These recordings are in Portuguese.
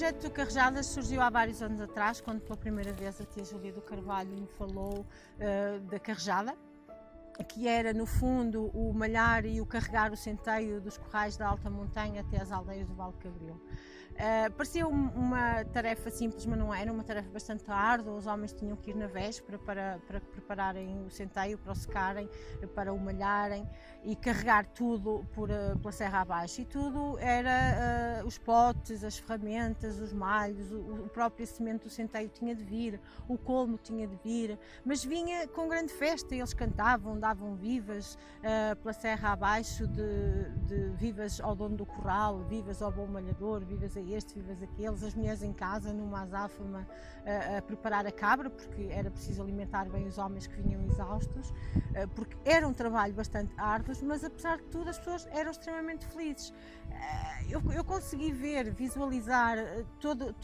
projeto do Carrejadas surgiu há vários anos atrás, quando pela primeira vez a tia Júlia do Carvalho me falou da carrejada, que era no fundo o malhar e o carregar o centeio dos currais da alta montanha até às aldeias do Vale de Cabril. Parecia uma tarefa simples, mas não era, uma tarefa bastante árdua. Os homens tinham que ir na véspera para prepararem o centeio, para o secarem, para o malharem e carregar tudo pela serra abaixo. E tudo era os potes, as ferramentas, os malhos, o próprio cimento do centeio tinha de vir, o colmo tinha de vir, mas vinha com grande festa. Eles cantavam, davam vivas pela serra abaixo, de vivas ao dono do curral, vivas ao bom malhador, vivas a este, vivas aqueles, as mulheres em casa numa azáfama a preparar a cabra, porque era preciso alimentar bem os homens que vinham exaustos, porque era um trabalho bastante árduo, mas apesar de tudo as pessoas eram extremamente felizes. Eu consegui visualizar toda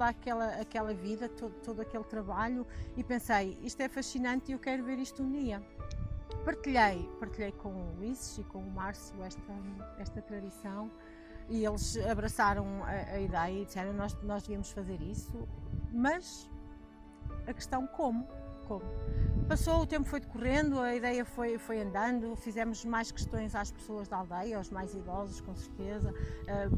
aquela vida, todo aquele trabalho e pensei, isto é fascinante e eu quero ver isto um dia. Partilhei com o Ulisses e com o Márcio esta tradição e eles abraçaram a ideia e disseram nós devíamos fazer isso, mas a questão como? Passou, o tempo foi decorrendo, a ideia foi andando, fizemos mais questões às pessoas da aldeia, aos mais idosos com certeza,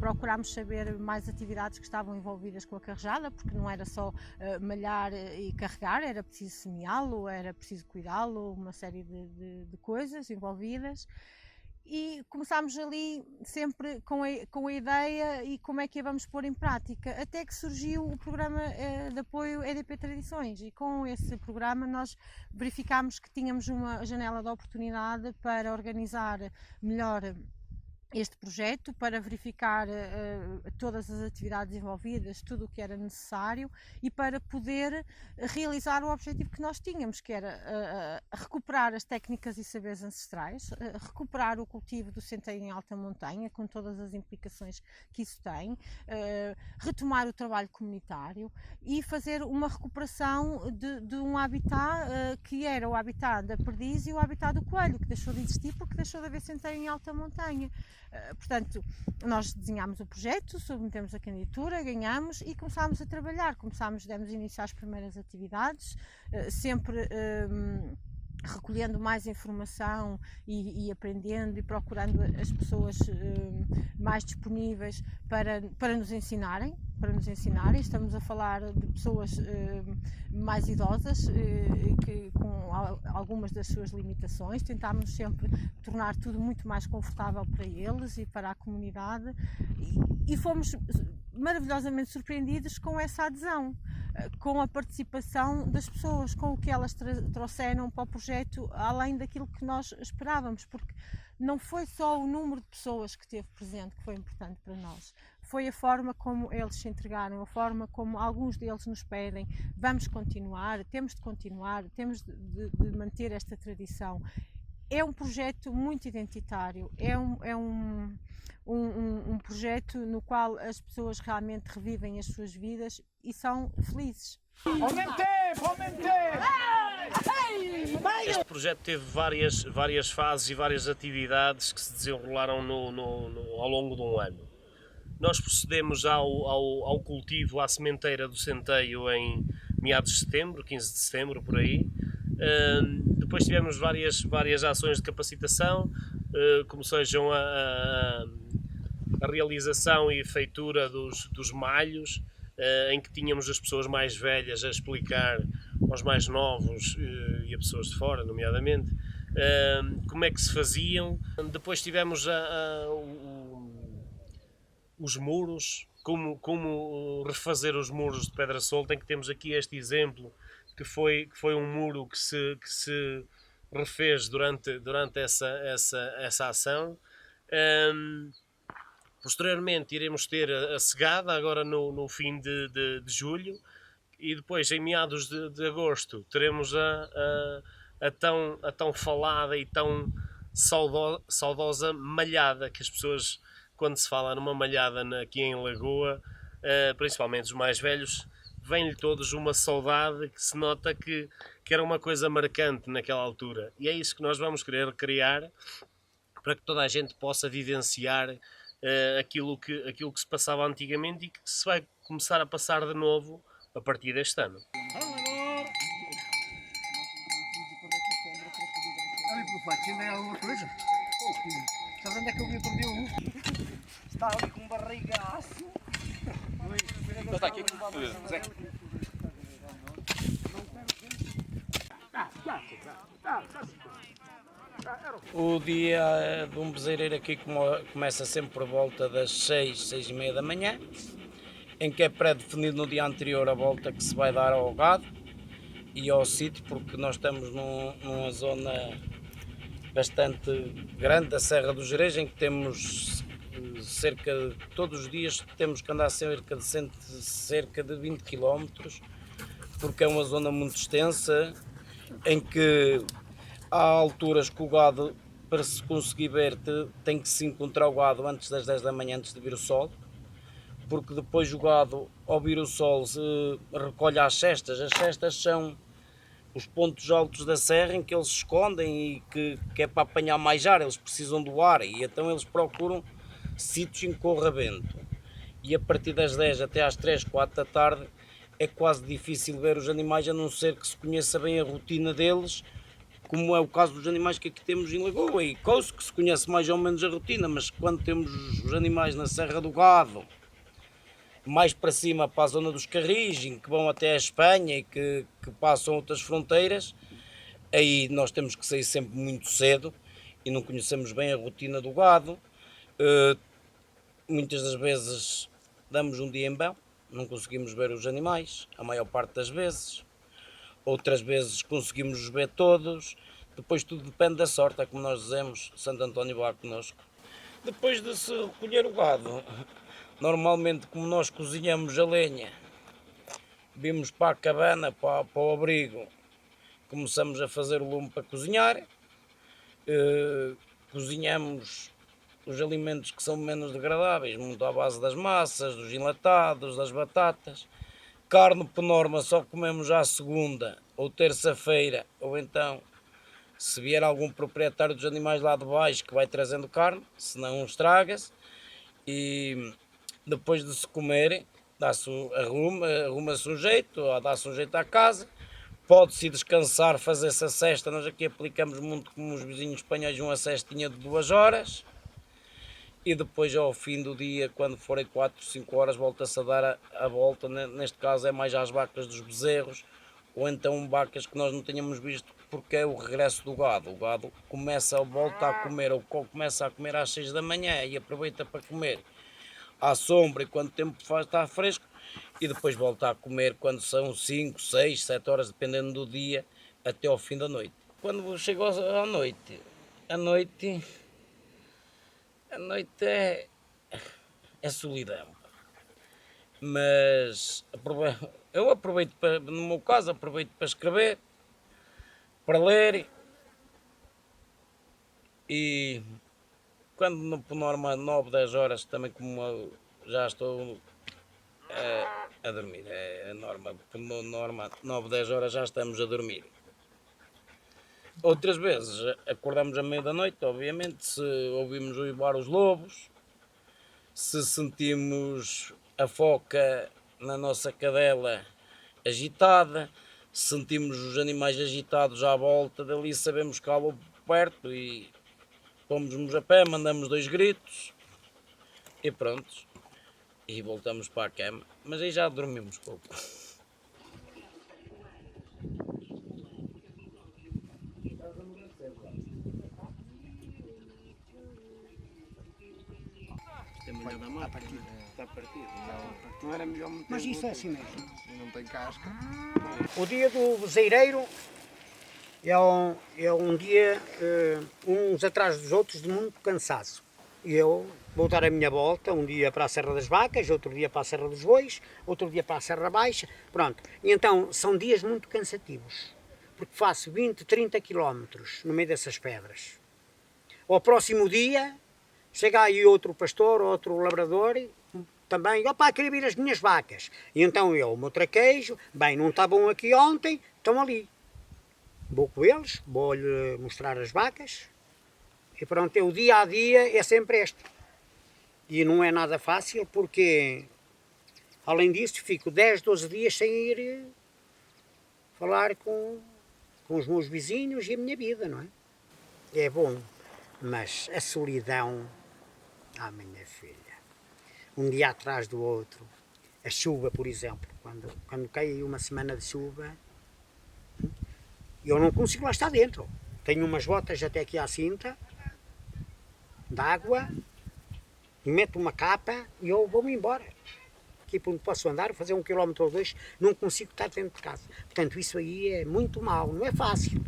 procurámos saber mais atividades que estavam envolvidas com a carrejada, porque não era só malhar e carregar, era preciso semeá-lo, era preciso cuidá-lo, uma série de coisas envolvidas. E começámos ali sempre com a ideia e como é que a vamos pôr em prática, até que surgiu o programa de apoio EDP Tradições e com esse programa nós verificámos que tínhamos uma janela de oportunidade para organizar melhor este projeto, para verificar todas as atividades envolvidas, tudo o que era necessário e para poder realizar o objetivo que nós tínhamos, que era recuperar as técnicas e saberes ancestrais, recuperar o cultivo do centeio em alta montanha, com todas as implicações que isso tem, retomar o trabalho comunitário e fazer uma recuperação de um habitat que era o habitat da perdiz e o habitat do coelho, que deixou de existir porque deixou de haver centeio em alta montanha. Portanto, nós desenhámos o projeto, submetemos a candidatura, ganhámos e começámos a trabalhar. Demos início às primeiras atividades, sempre recolhendo mais informação e aprendendo e procurando as pessoas mais disponíveis para nos ensinarem. Estamos a falar de pessoas mais idosas com algumas das suas limitações. Tentámos sempre tornar tudo muito mais confortável para eles e para a comunidade e fomos maravilhosamente surpreendidos com essa adesão, com a participação das pessoas, com o que elas trouxeram para o projeto, além daquilo que nós esperávamos, porque não foi só o número de pessoas que esteve presente que foi importante para nós, foi a forma como eles se entregaram, a forma como alguns deles nos pedem, vamos continuar, temos de manter esta tradição. É um projeto muito identitário, é um projeto no qual as pessoas realmente revivem as suas vidas e são felizes. Este projeto teve várias fases e várias atividades que se desenrolaram ao longo de um ano. Nós procedemos ao cultivo, à sementeira do centeio em meados de setembro, 15 de setembro, por aí. Depois tivemos várias ações de capacitação, como sejam a realização e feitura dos malhos, em que tínhamos as pessoas mais velhas a explicar aos mais novos e a pessoas de fora, nomeadamente, como é que se faziam. Depois tivemos os muros, como refazer os muros de pedra solta, em que temos aqui este exemplo que foi um muro que se refez durante essa ação. Posteriormente iremos ter a cegada, agora no fim de julho, e depois em meados de agosto teremos a tão falada e tão saudosa malhada, que as pessoas, quando se fala numa malhada aqui em Lagoa, principalmente os mais velhos, vem-lhe todos uma saudade que se nota que era uma coisa marcante naquela altura. E é isso que nós vamos querer criar, para que toda a gente possa vivenciar aquilo que se passava antigamente e que se vai começar a passar de novo a partir deste ano. Ali pelo pátio ainda há alguma coisa? Sabe onde é que eu vi outro dia um? Está ali com um barrigaço. Está aqui, Zé. O dia de um bezerreiro aqui começa sempre por volta das 6, 6 e meia da manhã, em que é pré-definido no dia anterior a volta que se vai dar ao gado e ao sítio, porque nós estamos numa zona bastante grande da Serra do Gerês, em que temos todos os dias temos que andar cerca de 20 km, porque é uma zona muito extensa, em que há alturas que o gado, para se conseguir ver, tem que se encontrar o gado antes das 10 da manhã, antes de vir o sol, porque depois o gado, ao vir o sol, se recolhe às cestas. As cestas são os pontos altos da serra em que eles se escondem e que é para apanhar mais ar, eles precisam do ar e então eles procuram sítios em que corra vento. E a partir das 10 até às 3, 4 da tarde é quase difícil ver os animais, a não ser que se conheça bem a rotina deles, como é o caso dos animais que aqui temos em Lagoa e Couso, que se conhece mais ou menos a rotina, mas quando temos os animais na Serra do Gado, mais para cima para a zona dos Carris, que vão até a Espanha e que passam outras fronteiras, aí nós temos que sair sempre muito cedo e não conhecemos bem a rotina do gado. Muitas das vezes damos um dia em vão, não conseguimos ver os animais, a maior parte das vezes. Outras vezes conseguimos os ver todos, depois tudo depende da sorte, é como nós dizemos, Santo António vá connosco. Depois de se recolher o gado, normalmente como nós cozinhamos a lenha, vimos para a cabana, para o abrigo, começamos a fazer o lume para cozinhar, cozinhamos os alimentos que são menos degradáveis, muito à base das massas, dos enlatados, das batatas. Carne, por norma, só comemos à segunda ou terça-feira, ou então, se vier algum proprietário dos animais lá de baixo que vai trazendo carne, senão estraga-se. E depois de se comerem, arruma-se um jeito, ou dá-se um jeito à casa, pode-se descansar, fazer-se a cesta. Nós aqui aplicamos muito como os vizinhos espanhóis, uma cestinha de 2 horas. E depois ao fim do dia, quando forem 4, 5 horas, volta-se a dar a volta, neste caso é mais às vacas dos bezerros, ou então vacas que nós não tenhamos visto, porque é o regresso do gado. O gado começa a voltar a comer, ou começa a comer às 6 da manhã e aproveita para comer à sombra e quando o tempo está fresco, e depois volta a comer quando são 5, 6, 7 horas, dependendo do dia, até ao fim da noite. Quando chegou à noite, a noite é solidão, mas eu aproveito, no meu caso, aproveito para escrever, para ler e quando por norma 9, 10 horas também, como eu já estou a dormir, é a norma, por norma 9, 10 horas já estamos a dormir. Outras vezes acordamos à meia da noite, obviamente, se ouvimos uivar os lobos, se sentimos a foca na nossa cadela agitada, se sentimos os animais agitados à volta dali, sabemos que há lobo perto e pomos-nos a pé, mandamos 2 gritos e pronto, e voltamos para a cama, mas aí já dormimos pouco. Está partido. Não era melhor meter. Mas isso é assim mesmo. Não tem casca. O dia do bezeireiro é um dia, uns atrás dos outros, de muito cansaço. E eu vou dar a minha volta, um dia para a Serra das Vacas, outro dia para a Serra dos Bois, outro dia para a Serra Baixa, pronto. E então são dias muito cansativos, porque faço 20, 30 quilómetros no meio dessas pedras. Ao próximo dia, chega aí outro pastor, outro labrador, também, opá, queria vir as minhas vacas. E então eu, o meu traquejo, bem, não estavam aqui ontem, estão ali. Vou com eles, vou-lhe mostrar as vacas, e pronto, o dia a dia é sempre este. E não é nada fácil porque, além disso, fico 10, 12 dias sem ir falar com os meus vizinhos e a minha vida, não é? É bom, mas a solidão, minha filha, um dia atrás do outro, a chuva, por exemplo, quando cai uma semana de chuva, eu não consigo lá estar dentro. Tenho umas botas até aqui à cinta, de água, meto uma capa e eu vou-me embora. Aqui por onde posso andar, fazer 1 quilómetro ou 2, não consigo estar dentro de casa. Portanto, isso aí é muito mau, não é fácil.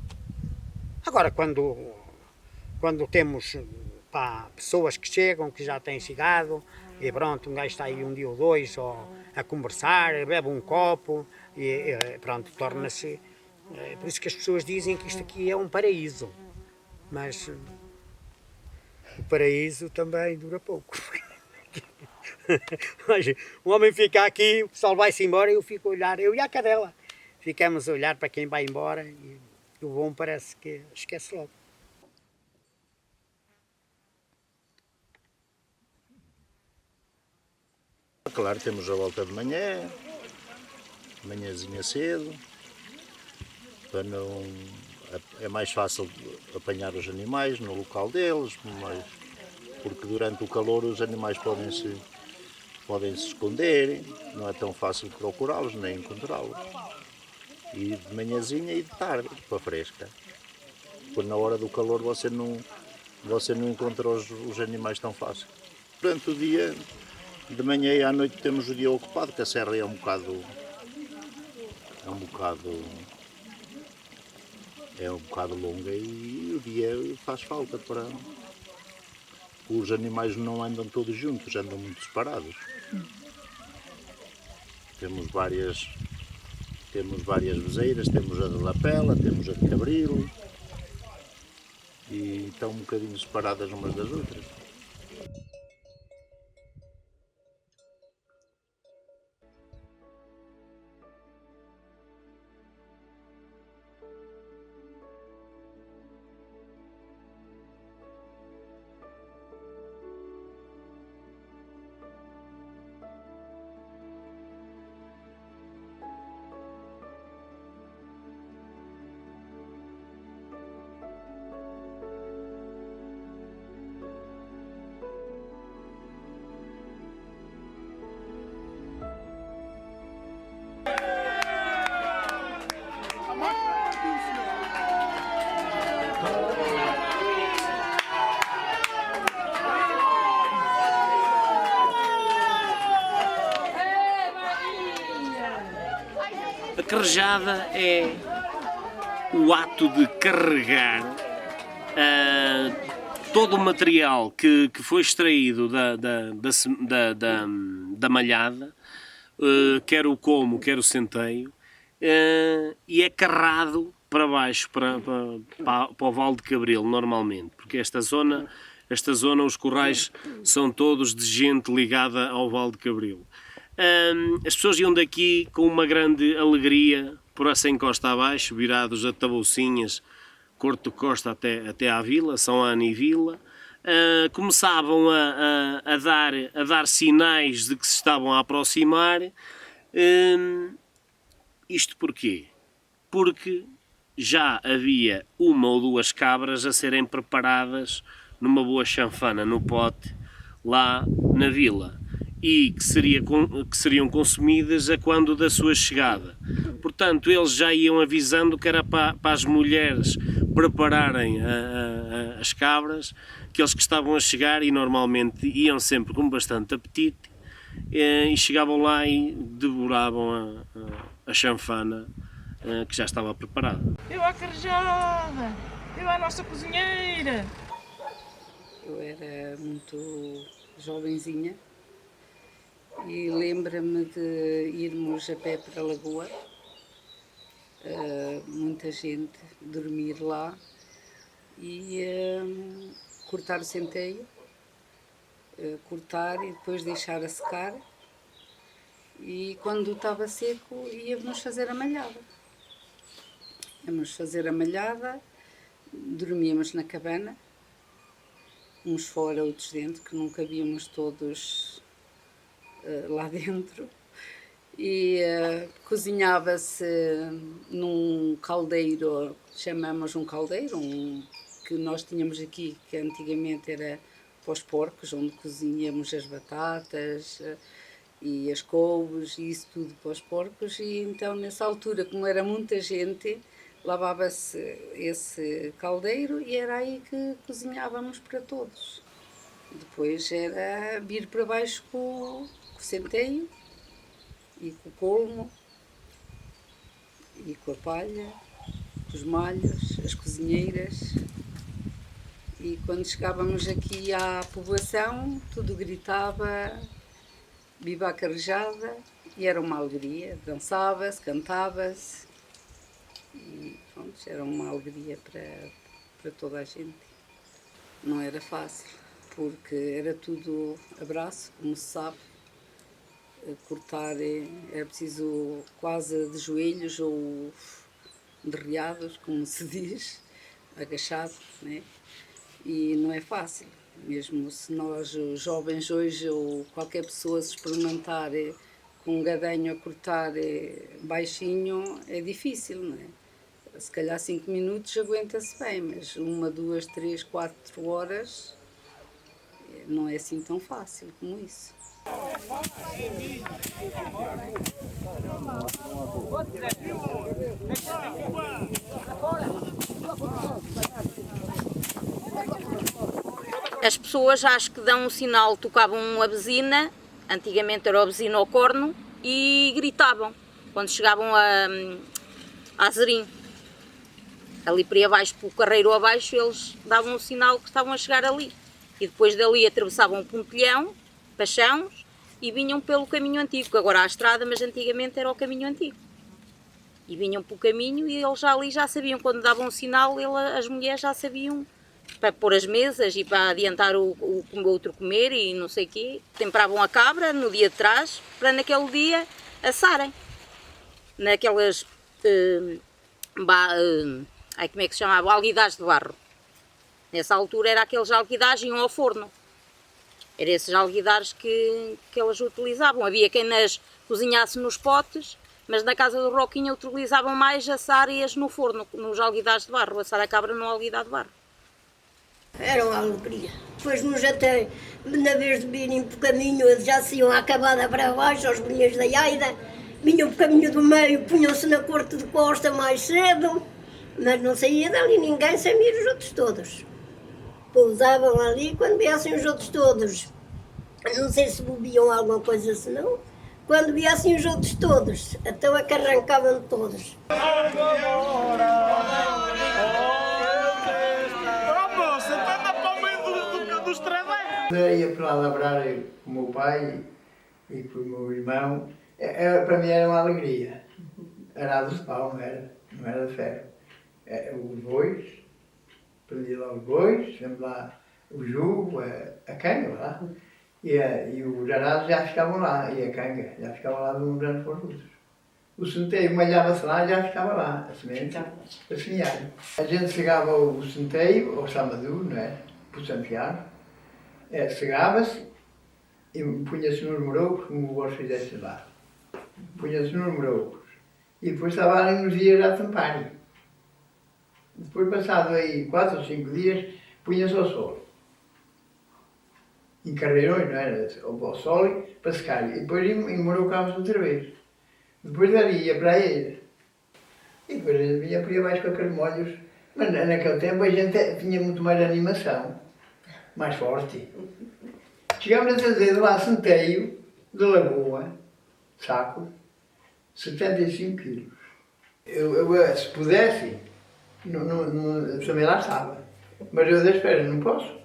Agora, quando temos pessoas que chegam, que já têm chegado, e pronto, um gajo está aí um dia ou dois a conversar, bebe um copo, e pronto, torna-se... por isso que as pessoas dizem que isto aqui é um paraíso. Mas o paraíso também dura pouco. O homem fica aqui, o pessoal vai-se embora e eu fico a olhar, eu e a cadela. Ficamos a olhar para quem vai embora e o bom parece que esquece logo. Claro, temos a volta de manhãzinha cedo, para não... é mais fácil apanhar os animais no local deles, porque durante o calor os animais podem se esconder, não é tão fácil procurá-los nem encontrá-los. E de manhãzinha e de tarde, para fresca. Porque na hora do calor você não encontra os animais tão fácil. Durante o dia, de manhã e à noite temos o dia ocupado, que a serra é um bocado longa e o dia faz falta para... Os animais não andam todos juntos, andam muito separados. Temos várias bezeiras, temos a de lapela, temos a de cabril e estão um bocadinho separadas umas das outras. A carrejada é o ato de carregar todo o material que foi extraído da malhada, quer o como, quer o centeio, e é carrado para baixo, para o Vale de Cabril, normalmente, porque esta zona, os corrais são todos de gente ligada ao Vale de Cabril. As pessoas iam daqui com uma grande alegria por essa encosta abaixo, virados a Tabocinhas, Corto Costa até à vila, São Ana e Vila. Começavam a dar sinais de que se estavam a aproximar. Isto porquê? Porque já havia 1 ou 2 cabras a serem preparadas numa boa chanfana, no pote, lá na vila, e que seriam consumidas a quando da sua chegada. Portanto, eles já iam avisando que era para as mulheres prepararem as cabras, aqueles que estavam a chegar, e normalmente iam sempre com bastante apetite, e chegavam lá e devoravam a chanfana que já estava preparada. Eu à carrejada, eu à nossa cozinheira. Eu era muito jovenzinha e lembro-me de irmos a pé para a lagoa, muita gente dormir lá e cortar o centeio, cortar e depois deixar a secar, e quando estava seco íamos fazer a malhada. Íamos fazer a malhada, dormíamos na cabana uns fora, outros dentro, que não cabíamos todos lá dentro. E cozinhava-se num caldeiro, chamamos um caldeiro, que nós tínhamos aqui, que antigamente era para os porcos, onde cozinhamos as batatas e as couves e isso tudo para os porcos. E então, nessa altura, como era muita gente, lavava-se esse caldeiro e era aí que cozinhávamos para todos. Depois era vir para baixo com o centeio e com o colmo e com a palha, com os malhos, as cozinheiras. E quando chegávamos aqui à povoação, tudo gritava viva a carrejada e era uma alegria, dançava-se, cantava-se e pronto, era uma alegria para toda a gente. Não era fácil, porque era tudo abraço, como se sabe. Cortar era preciso quase de joelhos ou derreados, como se diz, agachado, né? E não é fácil, mesmo se nós, os jovens hoje, ou qualquer pessoa se experimentar com um gadanho a cortar baixinho, é difícil, não é? Se calhar 5 minutos aguenta-se bem, mas 1, 2, 3, 4 horas não é assim tão fácil como isso. As pessoas acho que dão um sinal, tocavam a buzina, antigamente era a buzina ao corno, e gritavam quando chegavam a Zerim. Ali para abaixo, pelo carreiro abaixo, eles davam um sinal que estavam a chegar ali. E depois dali atravessavam o Pontilhão, Paixãos, e vinham pelo caminho antigo, que agora há a estrada, mas antigamente era o caminho antigo. E vinham pelo caminho e eles já ali já sabiam, quando davam um sinal, as mulheres já sabiam para pôr as mesas e para adiantar o outro comer e não sei o quê. Temperavam a cabra no dia de trás, para naquele dia assarem. Naquelas, como é que se chamava? Alguidares de barro. Nessa altura era aqueles alguidares que iam ao forno. Eram esses alguidares que elas utilizavam. Havia quem nas cozinhasse nos potes, mas na casa do Roquinha utilizavam mais assar-as no forno, nos alguidares de barro, assar a cabra no alguidar de barro. Era uma alegria. Depois nos até, na vez de virem para o caminho, já se iam acabada para baixo, aos bolinhos da Aida, vinham para o caminho do meio, punham-se na corte de costa mais cedo, mas não saía dali ninguém sem vir os outros todos. Pousavam ali, quando viessem os outros todos, não sei se bebiam alguma coisa senão, quando viessem os outros todos, então é que arrancavam todos. Eu ia para lá labrar com o meu pai e com o meu irmão. Para mim era uma alegria. Era de pau, não era de ferro. Os bois, prendia lá os bois, sempre lá o jugo, a canga lá. E os arados já ficavam lá, e a canga já ficava lá de uns anos para os outros. O centeio malhava-se lá, já ficava lá, a semente, a semear. A gente chegava ao centeio, ao Samadou, não é? Para o Santiago. Segava-se e punha-se nos morocos, como vós fizeste lá. Punha-se nos morocos. E depois estava ali uns dias a tampar. Depois, passado aí 4 ou 5 dias, punha-se ao sol. Em carreirões, não era? Ao sol para secar. E depois emorocava-se outra vez. Depois dali ia para a eira. E depois a gente vinha por aí abaixo com aqueles molhos. Mas naquele tempo a gente tinha muito mais animação. Mais forte. Chegámos a trazer de lá centeio de lagoa, saco, 75 quilos. Eu se pudesse, também lá estava. Mas eu da espera, não posso.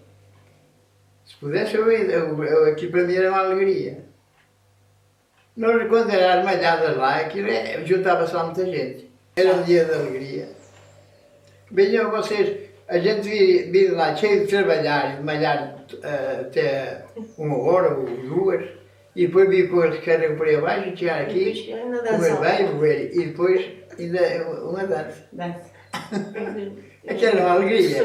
Se pudesse, aqui para mim era uma alegria. Nós, quando eram as malhadas lá, aquilo juntava-se lá muita gente. Era um dia de alegria. Venham vocês. A gente vir lá cheio de trabalhar, de malhar até 1 hora ou 2, e depois vir com eles carregam por aí abaixo, e chegar aqui, comer bem, beber, e depois ainda uma dança. É que era uma alegria.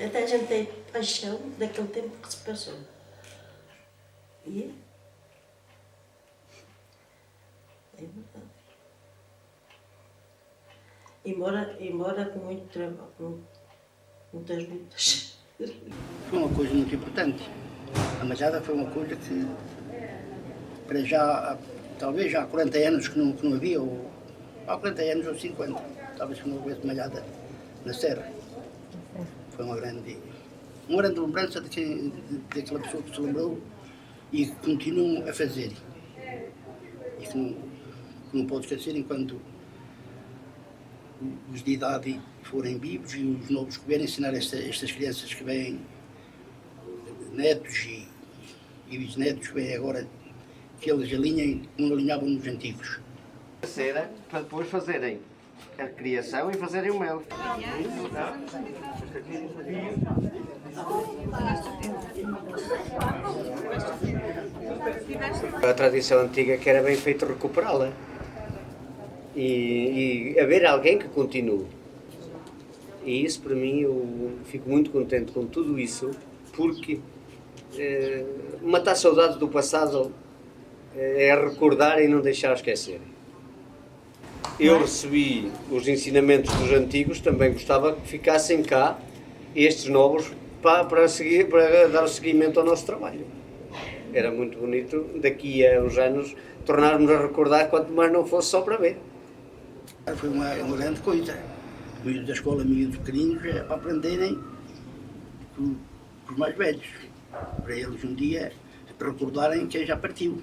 Até a gente tem paixão daquele tempo que se passou. E é verdade. Embora com muito trabalho, com muitas lutas. Foi uma coisa muito importante. A Malhada foi uma coisa que, para já, talvez já há 40 anos que não havia, ou há 40 anos ou 50, talvez que não houvesse Malhada na Serra. Foi uma grande lembrança daquela pessoa que se lembrou e que continuam a fazer. E que não pode esquecer enquanto os de idade forem vivos e os novos que vierem ensinar estas crianças que vêm, netos e bisnetos que vêm agora, que eles alinhem como alinhavam nos antigos. Cera para depois fazerem a criação e fazerem o mel. A tradição antiga que era bem feito recuperá-la e haver alguém que continue. E isso para mim, eu fico muito contente com tudo isso, porque matar saudades do passado é recordar e não deixar esquecer. Eu recebi os ensinamentos dos antigos, também gostava que ficassem cá estes novos para dar seguimento ao nosso trabalho. Era muito bonito daqui a uns anos tornarmos a recordar, quanto mais não fosse só para ver. Foi uma grande coisa. Miúdos da escola, miúdos pequeninos, para aprenderem com os mais velhos. Para eles um dia recordarem quem já partiu.